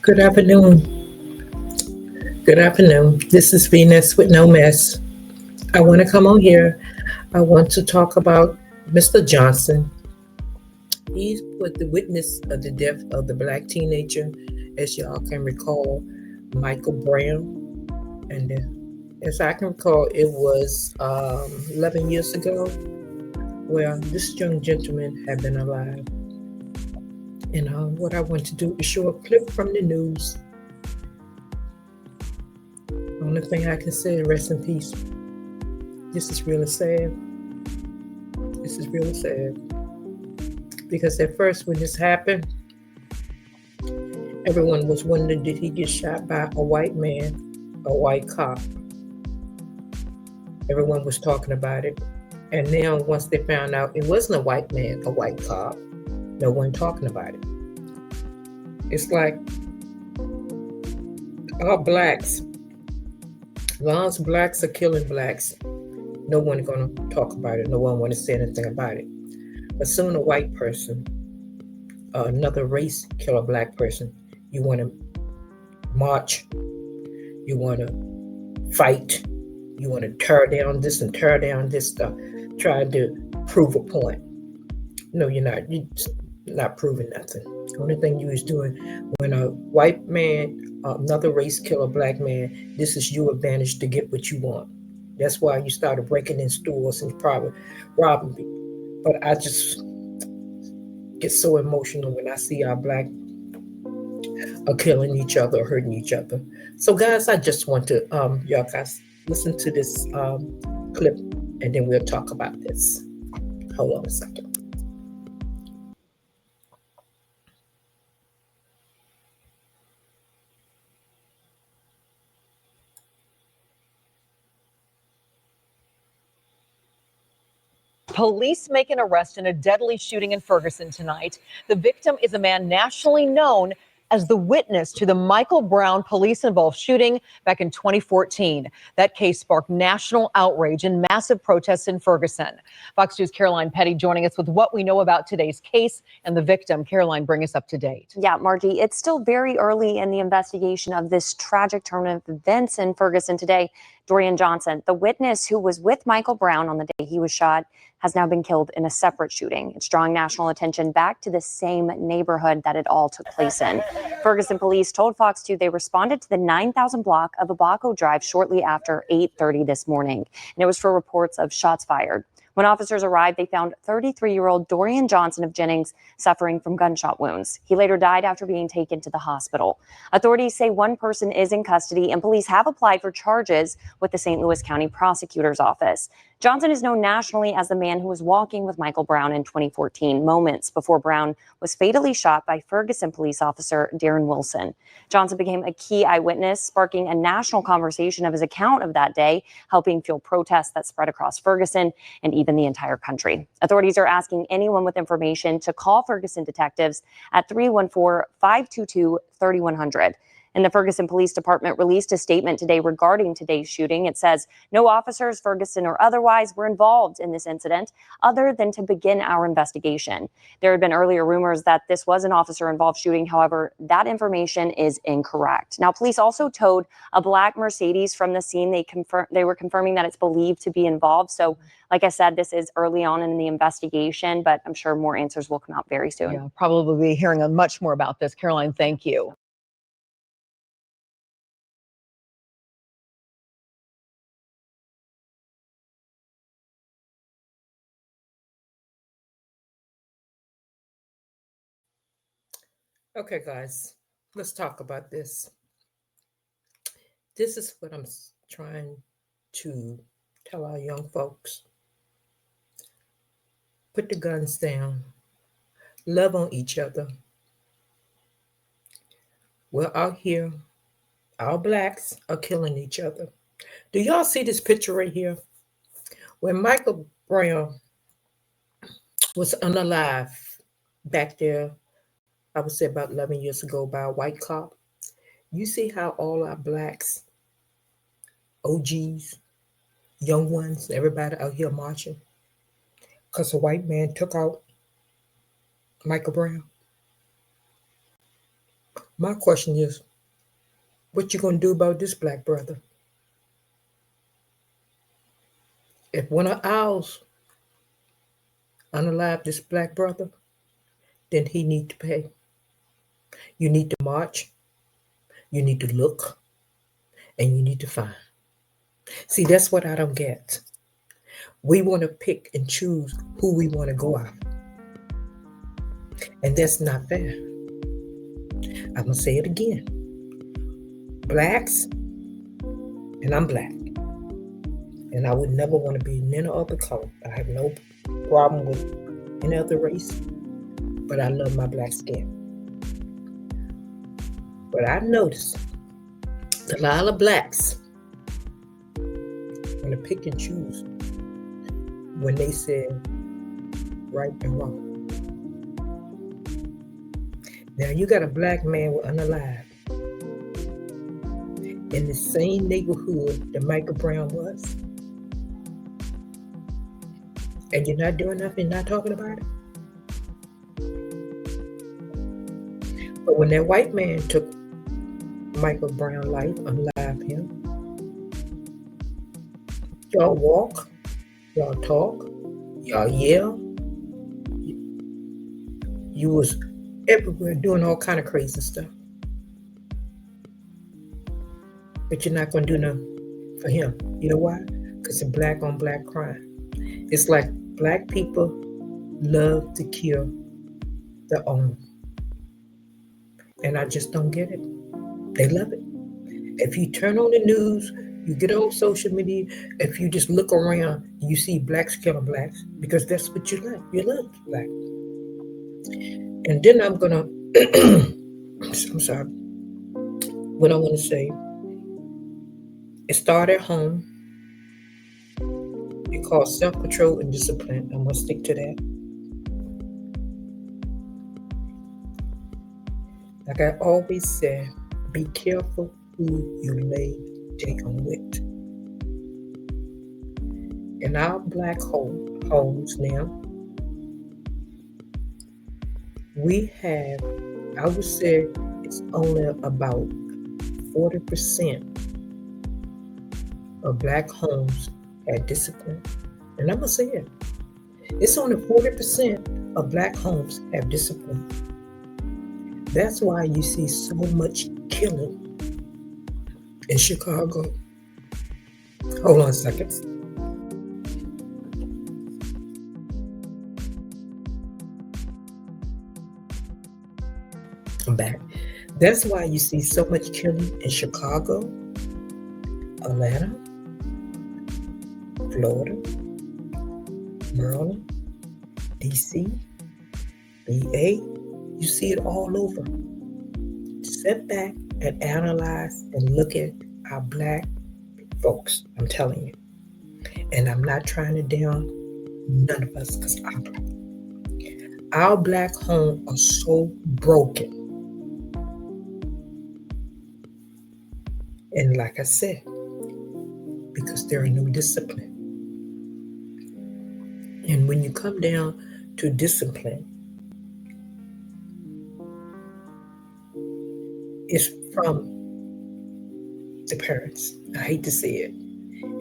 Good afternoon. Good afternoon. This is Venus with no mess. I want to come on here. I want to talk about Mr. Johnson. He was the witness of the death of the black teenager, as y'all can recall, Michael Brown. And as I can recall, it was 11 years ago where this young gentleman had been alive. And what I want to do is show a clip from the news. Only thing I can say, rest in peace. This is really sad. This is really sad. Because at first when this happened, everyone was wondering, did he get shot by a white man, a white cop? Everyone was talking about it. And now once they found out it wasn't a white man, a white cop, no one talking about it. It's like all blacks, as long as blacks are killing blacks, no one's going to talk about it. No one want to say anything about it. But soon a white person, another race kill a black person, you want to march, you want to fight, you want to tear down this and tear down this stuff, trying to prove a point. No, you're not. You're not proving nothing. The only thing you is doing when a white man, another race kill a black man, this is your advantage to get what you want. That's why you started breaking in stores and probably robbing people. But I just get so emotional when I see our black are killing each other, hurting each other. So guys, I just want to y'all guys listen to this clip and then we'll talk about this. Hold on a second. Police make an arrest in a deadly shooting in Ferguson tonight. The victim is a man nationally known as the witness to the Michael Brown police-involved shooting back in 2014. That case sparked national outrage and massive protests in Ferguson. Fox News' Caroline Petty joining us with what we know about today's case and the victim. Caroline, bring us up to date. Yeah, Margie, it's still very early in the investigation of this tragic turn of events in Ferguson today. Dorian Johnson, the witness who was with Michael Brown on the day he was shot, has now been killed in a separate shooting. It's drawing national attention back to the same neighborhood that it all took place in. Ferguson police told Fox 2 they responded to the 9,000 block of Abaco Drive shortly after 8:30 this morning, and it was for reports of shots fired. When officers arrived, they found 33-year-old Dorian Johnson of Jennings suffering from gunshot wounds. He later died after being taken to the hospital. Authorities say one person is in custody, and police have applied for charges with the St. Louis County Prosecutor's Office. Johnson is known nationally as the man who was walking with Michael Brown in 2014, moments before Brown was fatally shot by Ferguson police officer Darren Wilson. Johnson became a key eyewitness, sparking a national conversation of his account of that day, helping fuel protests that spread across Ferguson and even the entire country. Authorities are asking anyone with information to call Ferguson detectives at 314-522-3100. And the Ferguson Police Department released a statement today regarding today's shooting. It says, no officers, Ferguson or otherwise, were involved in this incident other than to begin our investigation. There had been earlier rumors that this was an officer-involved shooting. However, that information is incorrect. Now, police also towed a black Mercedes from the scene. They were confirming that it's believed to be involved. So, like I said, this is early on in the investigation, but I'm sure more answers will come out very soon. Yeah, probably be hearing much more about this. Caroline, thank you. Okay, guys, let's talk about this. This is what I'm trying to tell our young folks. Put the guns down. Love on each other. We're out here. Our blacks are killing each other. Do y'all see this picture right here? When Michael Brown was unalive back there, I would say about 11 years ago, by a white cop. You see how all our blacks, OGs, young ones, everybody out here marching because a white man took out Michael Brown. My question is, what you gonna do about this black brother? If one of ours unalive this black brother, then he need to pay. You need to march, you need to look, and you need to find. See, that's what I don't get. We want to pick and choose who we want to go after. And that's not fair. I'm going to say it again. Blacks, and I'm black. And I would never want to be any other color. I have no problem with any other race. But I love my black skin. But I noticed a lot of blacks want to pick and choose when they said right and wrong. Now you got a black man with unalive in the same neighborhood that Michael Brown was, and you're not doing nothing, not talking about it. But when that white man took Michael Brown's life, unalive him, y'all walk, y'all talk, y'all yell. You was everywhere doing all kind of crazy stuff. But you're not going to do nothing for him. You know why? Because it's black on black crime. It's like black people love to kill their own. And I just don't get it. They love it. If you turn on the news, you get on social media, if you just look around, you see blacks killing blacks, because that's what you like. You love black. And then I'm going to, I'm sorry, what I want to say, it started at home. It's called self-control and discipline. I'm going to stick to that. Like I always say, be careful who you lay down with. In our black homes now, we have, I would say it's only about 40% of black homes have discipline. And I'm going to say it. It's only 40% of black homes have discipline. That's why you see so much killing in Chicago. Hold on a second. I'm back. That's why you see so much killing in Chicago, Atlanta, Florida, Maryland, DC, VA. You see it all over. Sit back and analyze and look at our black folks. I'm telling you. And I'm not trying to down none of us, because I'm black. Our black homes are so broken. And like I said, because there is no discipline. And when you come down to discipline, it's from the parents. I hate to say it.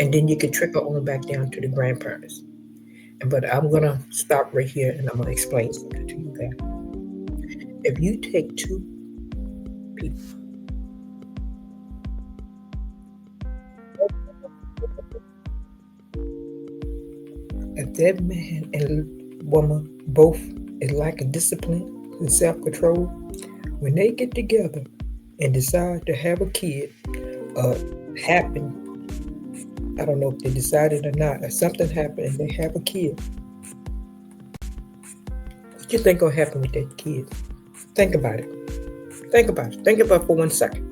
And then you can trickle on back down to the grandparents. But I'm going to stop right here and I'm going to explain something to you guys. If you take two people, if that man and woman both is lacking discipline and self-control, when they get together and decide to have a kid, happen, I don't know if they decided or not, or something happened and they have a kid, what you think gonna happen with that kid? Think about it. Think about it. Think about it for 1 second.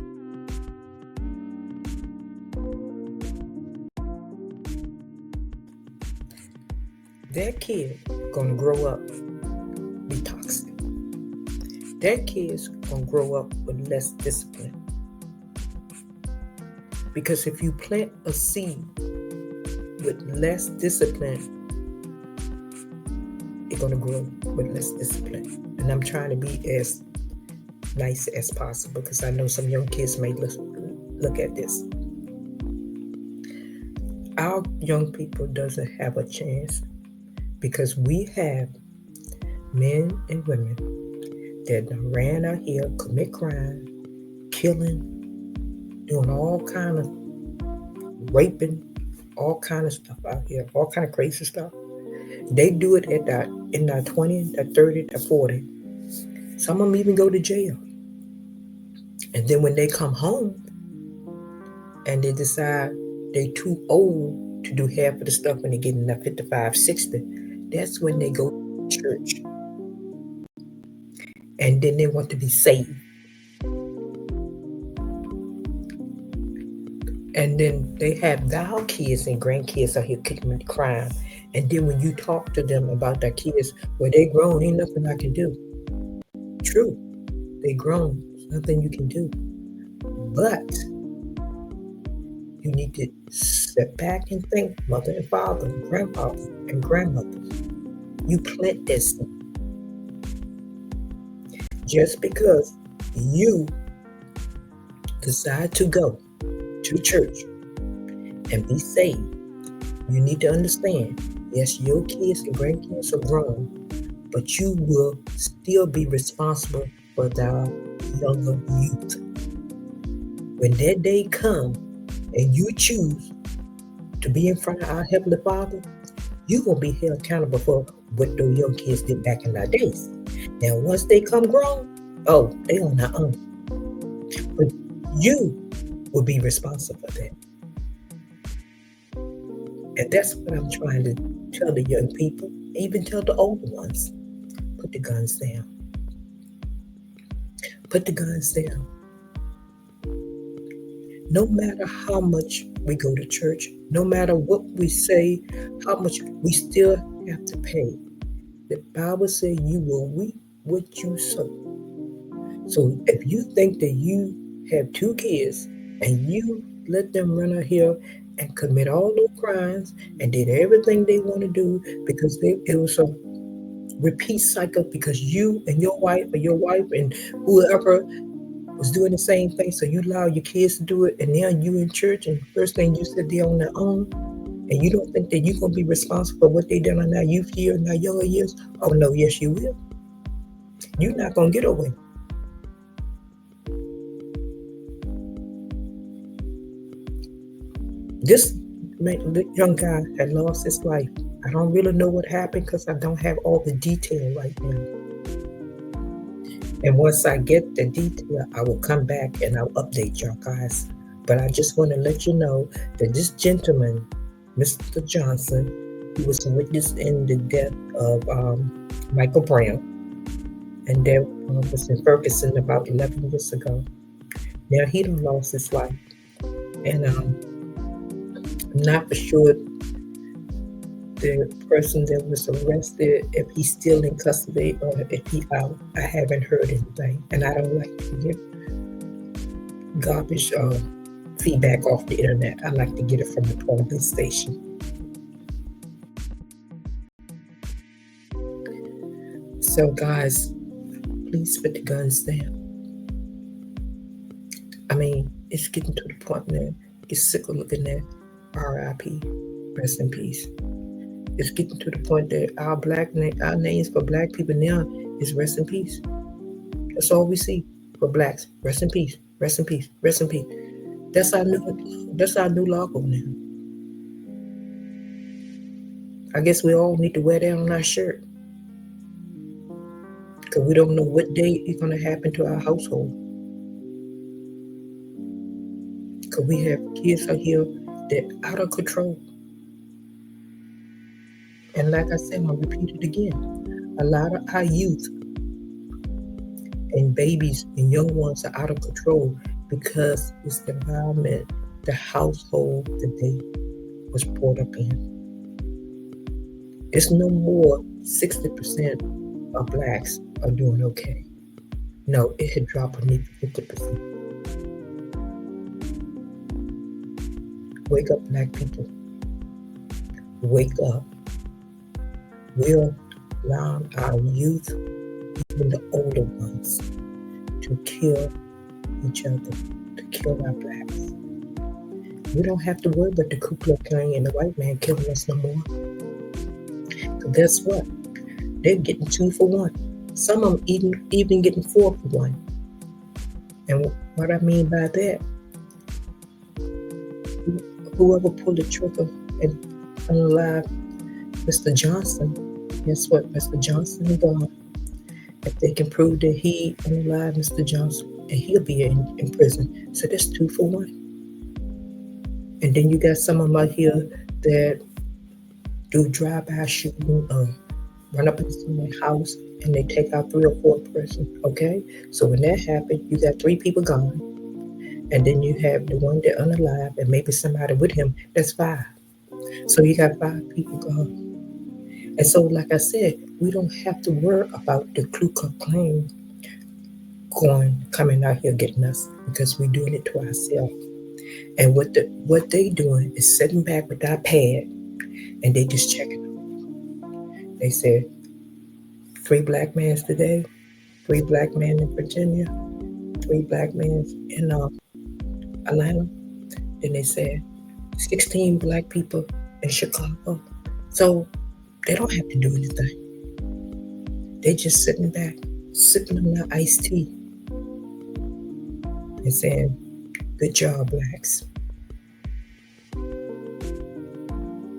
That kid gonna grow up be toxic. That kid's gonna grow up with less discipline. Because if you plant a seed with less discipline, it's gonna grow with less discipline. And I'm trying to be as nice as possible, because I know some young kids may look at this. Our young people doesn't have a chance because we have men and women that ran out here, commit crime, killing, doing all kind of raping, all kind of stuff out here, all kind of crazy stuff. They do it in their 20, their 30, their 40. Some of them even go to jail. And then when they come home and they decide they too old to do half of the stuff when they get in that 55, 60, that's when they go to church. And then they want to be saved. And then they have our kids and grandkids out here committing crime. And then when you talk to them about their kids, well, they grown, ain't nothing I can do. True, they grown, there's nothing you can do. But you need to sit back and think, mother and father, grandfather and grandmother, you plant this. Just because you decide to go to church and be saved, you need to understand, yes, your kids and grandkids are grown, but you will still be responsible for the younger youth. When that day comes and you choose to be in front of our Heavenly Father, you're going to be held accountable for what those young kids did back in our days. Now, once they come grown, they on their own. But you will be responsible for that. And that's what I'm trying to tell the young people, even tell the older ones. Put the guns down. Put the guns down. No matter how much we go to church, no matter what we say, how much we still have to pay. The Bible says you will reap what you sow. So if you think that you have 2 kids and you let them run out here and commit all those crimes and did everything they want to do because it was a repeat cycle, because you and your wife and whoever was doing the same thing, so you allow your kids to do it, and now you in church and first thing you said they're on their own, and you don't think that you're going to be responsible for what they done in their youth years and their younger years? Oh no, yes you will. You're not going to get away. This young guy had lost his life. I don't really know what happened because I don't have all the detail right now. And once I get the detail, I will come back and I'll update y'all guys. But I just want to let you know that this gentleman, Mr. Johnson, he was a witness in the death of Michael Brown. And that was in Ferguson about 11 years ago. Now he done lost his life. And I'm not for sure the person that was arrested, if he's still in custody or if he's out. I haven't heard anything. And I don't like to get garbage feedback off the internet. I like to get it from the police station. So guys, please put the guns down. I mean, it's getting to the point now, get sick of looking at RIP, rest in peace. It's getting to the point that our names for black people now is rest in peace. That's all we see for blacks. Rest in peace, rest in peace, rest in peace. That's our new logo now. I guess we all need to wear that on our shirt, because we don't know what day it's going to happen to our household. Because we have kids out here that are out of control. And like I said, I'm going to repeat it again. A lot of our youth and babies and young ones are out of control because it's the environment, the household that they was brought up in. It's no more 60% of blacks are doing okay. No, it had dropped beneath 50%. Wake up, black people. Wake up. We're allowing our youth, even the older ones, to kill each other, to kill our blacks. We don't have to worry about the Ku Klux Klan and the white man killing us no more. So guess what? They're getting 2 for 1. Some of them even getting 4 for 1. And what I mean by that, whoever pulled the trigger and unalive Mr. Johnson, guess what? Mr. Johnson is gone. If they can prove that he unalive Mr. Johnson, and he'll be in prison. So that's 2 for 1. And then you got some of them out here that do drive-by shooting, run up into someone's house, and they take out 3 or 4 persons, okay? So when that happens, you got 3 people gone. And then you have the one that unalive, and maybe somebody with him, that's 5. So you got 5 people gone. And so, like I said, we don't have to worry about the Ku Klux Klan coming out here getting us, because we're doing it to ourselves. And what they doing is sitting back with our pad, and they just checking. They said 3 black men today, 3 black men in Virginia, 3 black men in Atlanta. Then they said 16 black people in Chicago. So they don't have to do anything. They just sitting back, sipping on their iced tea, and saying, "Good job, blacks."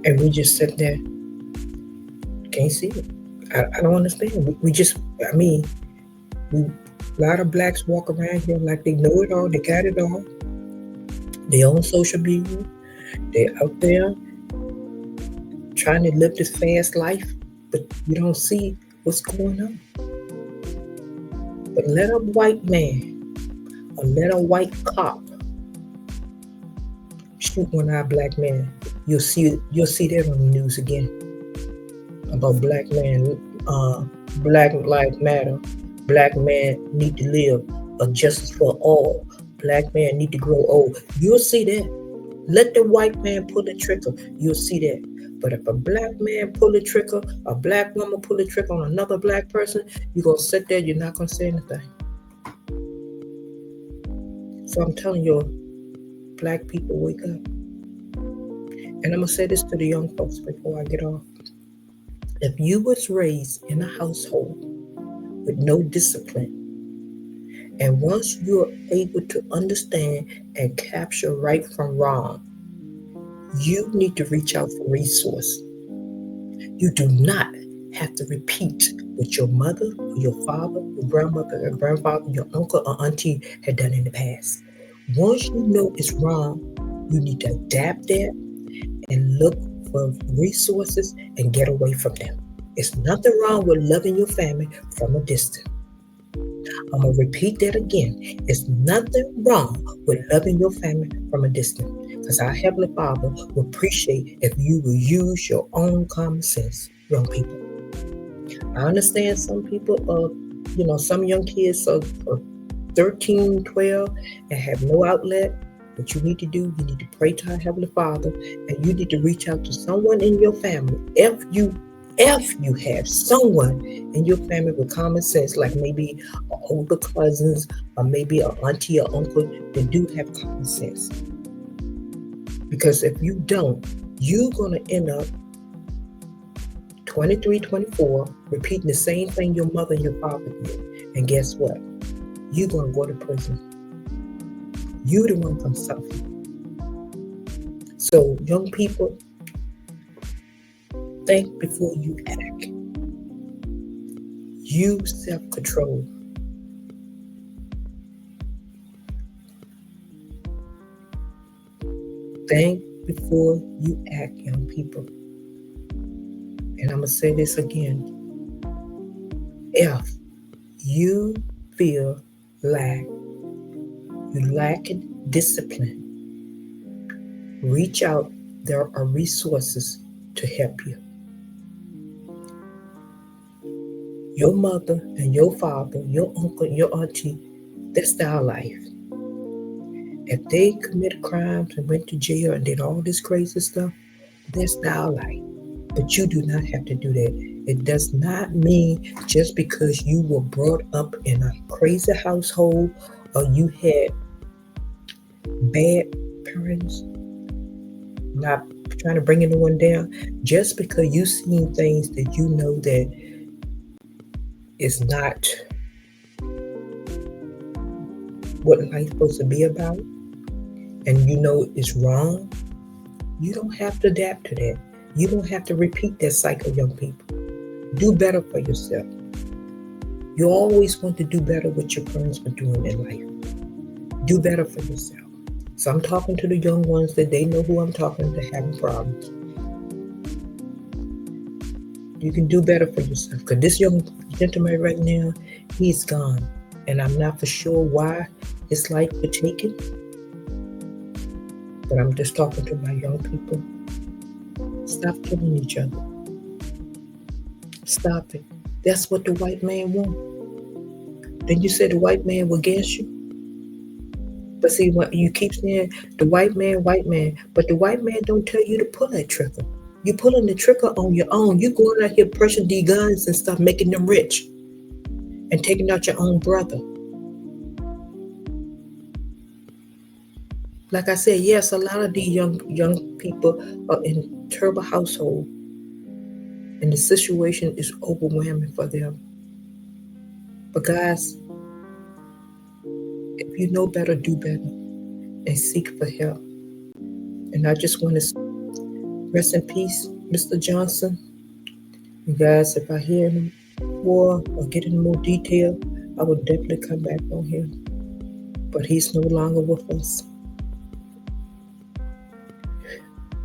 And we just sit there, can't see it. I don't understand. A lot of blacks walk around here like they know it all, they got it all. They on social media, they out there trying to live this fast life, but you don't see what's going on. But let a white man or let a white cop shoot one of our black men, you'll see that on the news again about black man, Black Lives Matter, black man need to live, a justice for all, black man need to grow old. You'll see that. Let the white man pull the trigger, you'll see that. But if a black man pull the trigger, a black woman pull the trigger on another black person, you're going to sit there, you're not going to say anything. So I'm telling you, black people, wake up. And I'm going to say this to the young folks before I get off. If you was raised in a household with no discipline, and once you're able to understand and capture right from wrong, you need to reach out for resources. You do not have to repeat what your mother, or your father, your grandmother, or grandfather, your uncle or auntie had done in the past. Once you know it's wrong, you need to adapt that and look for resources and get away from them. It's nothing wrong with loving your family from a distance. I'm going to repeat that again. It's nothing wrong with loving your family from a distance, because our Heavenly Father will appreciate if you will use your own common sense, young people. I understand some people, some young kids are 13, 12 and have no outlet. What you need to do, you need to pray to our Heavenly Father, and you need to reach out to someone in your family. If you have someone in your family with common sense, like maybe older cousins or maybe an auntie or uncle that do have common sense. Because if you don't, you're going to end up 23, 24, repeating the same thing your mother and your father did. And guess what? You're going to go to prison. You're the one going to suffer. So, young people, think before you act. Use self-control. Think before you act, young people. And I'm going to say this again. If you feel like you lacking discipline, reach out. There are resources to help you. Your mother and your father, your uncle, your auntie, that's their life. If they committed crimes and went to jail and did all this crazy stuff, that's their life. But you do not have to do that. It does not mean just because you were brought up in a crazy household or you had bad parents, not trying to bring anyone down, just because you've seen things that you know that is not what life's supposed to be about, and you know it's wrong, you don't have to adapt to that. You don't have to repeat that cycle, young people. Do better for yourself. You always want to do better what your parents were doing in life. Do better for yourself. So I'm talking to the young ones that they know who I'm talking to having problems. You can do better for yourself. Because this young gentleman right now, he's gone. And I'm not for sure why his life was taken. But I'm just talking to my young people. Stop killing each other. Stop it. That's what the white man wants. Then you said the white man will against you. But see, what you keep saying, the white man, but the white man don't tell you to pull that trigger. You're pulling the trigger on your own. You're going out here pushing these guns and stuff, making them rich, and taking out your own brother. Like I said, yes, a lot of these young people are in terrible households, and the situation is overwhelming for them. But guys, if you know better, do better, and seek for help. And I just want to rest in peace, Mr. Johnson. And guys, if I hear more or get in more detail, I will definitely come back on here. But he's no longer with us.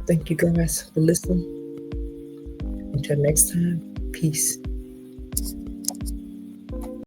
Thank you guys for listening. Until next time, peace.